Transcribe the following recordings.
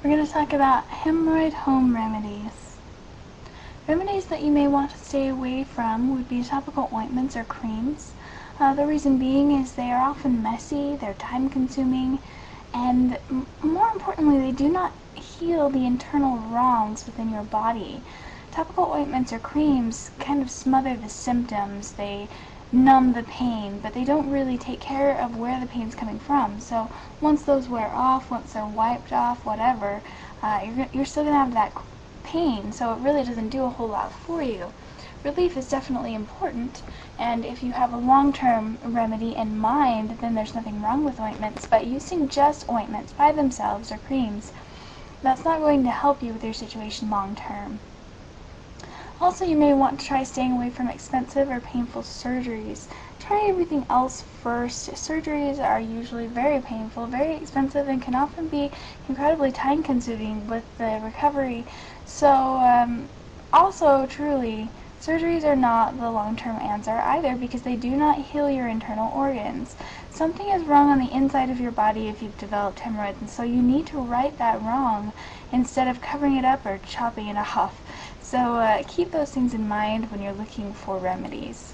We're going to talk about Hemorrhoid Home Remedies. Remedies that you may want to stay away from would be topical ointments or creams. The reason being is they are often messy, they're time-consuming, and more importantly, they do not heal the internal wrongs within your body. Topical ointments or creams kind of smother the symptoms, they numb the pain, but they don't really take care of where the pain's coming from. So once those wear off, once they're wiped off, whatever, you're still going to have that pain, so it really doesn't do a whole lot for you. Relief is definitely important, and if you have a long-term remedy in mind, then there's nothing wrong with ointments, but using just ointments by themselves or creams, that's not going to help you with your situation long-term. Also, you may want to try staying away from expensive or painful surgeries. Try everything else first. Surgeries are usually very painful, very expensive, and can often be incredibly time-consuming with the recovery. So, also, truly, surgeries are not the long-term answer either because they do not heal your internal organs. Something is wrong on the inside of your body if you've developed hemorrhoids, and so you need to right that wrong instead of covering it up or chopping it off. So keep those things in mind when you're looking for remedies.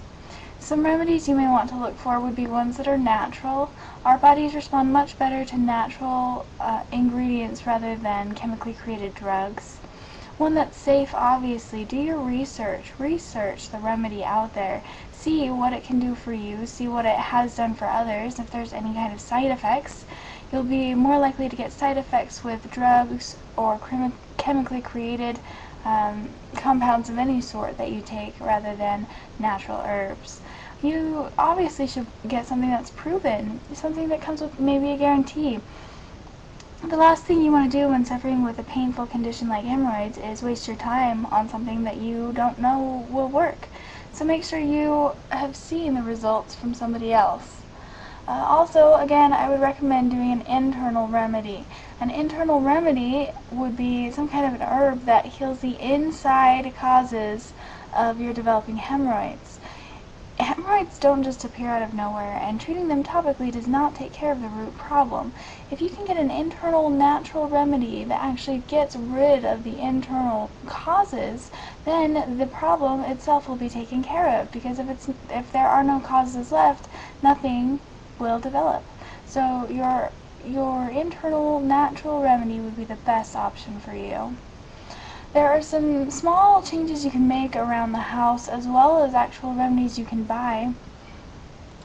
Some remedies you may want to look for would be ones that are natural. Our bodies respond much better to natural ingredients rather than chemically created drugs. One that's safe, obviously. Do your research. Research the remedy out there. See what it can do for you. See what it has done for others. If there's any kind of side effects, you'll be more likely to get side effects with drugs or chemically created compounds of any sort that you take rather than natural herbs. You obviously should get something that's proven, something that comes with maybe a guarantee. The last thing you want to do when suffering with a painful condition like hemorrhoids is waste your time on something that you don't know will work. So make sure you have seen the results from somebody else. Also, again, I would recommend doing an internal remedy. An internal remedy would be some kind of an herb that heals the inside causes of your developing hemorrhoids. Hemorrhoids don't just appear out of nowhere, and treating them topically does not take care of the root problem. If you can get an internal natural remedy that actually gets rid of the internal causes, then the problem itself will be taken care of, because if there are no causes left, nothing will develop. So your internal natural remedy would be the best option for you. There are some small changes you can make around the house as well as actual remedies you can buy.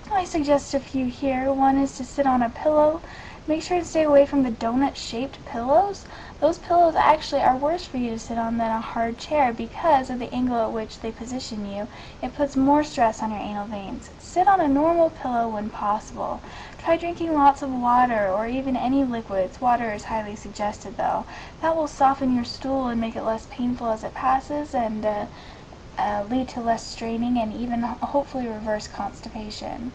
I suggest a few here. One is to sit on a pillow. Make sure to stay away from the donut-shaped pillows. Those pillows actually are worse for you to sit on than a hard chair because of the angle at which they position you. It puts more stress on your anal veins. Sit on a normal pillow when possible. Try drinking lots of water or even any liquids. Water is highly suggested though. That will soften your stool and make it less painful as it passes and lead to less straining and even hopefully reverse constipation.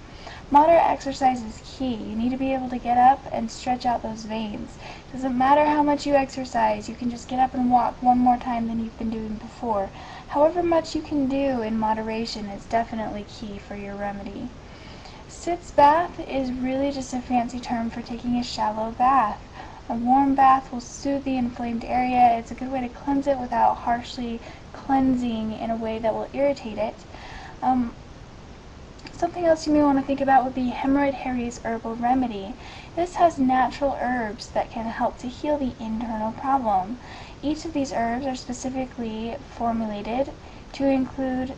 Moderate exercise is key. You need to be able to get up and stretch out those veins. It doesn't matter how much you exercise, you can just get up and walk one more time than you've been doing before. However much you can do in moderation is definitely key for your remedy. Sitz bath is really just a fancy term for taking a shallow bath. A warm bath will soothe the inflamed area. It's a good way to cleanse it without harshly cleansing in a way that will irritate it. Something else you may want to think about would be Hemorrhoid Harry's Herbal Remedy. This has natural herbs that can help to heal the internal problem. Each of these herbs are specifically formulated to are included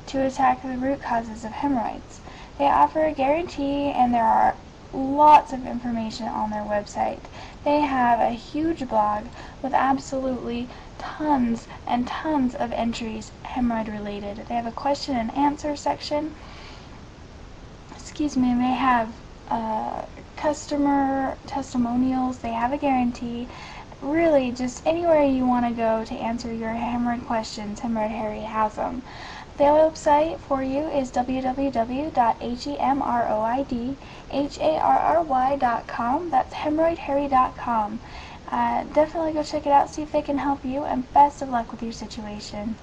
to attack the root causes of hemorrhoids. They offer a guarantee, and there are lots of information on their website. They have a huge blog with absolutely tons and tons of entries hemorrhoid related. They have a question and answer section. They have customer testimonials. They have a guarantee. Really, just anywhere you want to go to answer your hemorrhoid questions, Hemorrhoid Harry has them. The website for you is www.hemroidharry.com. That's hemroidharry.com. Definitely go check it out, see if they can help you, and best of luck with your situation.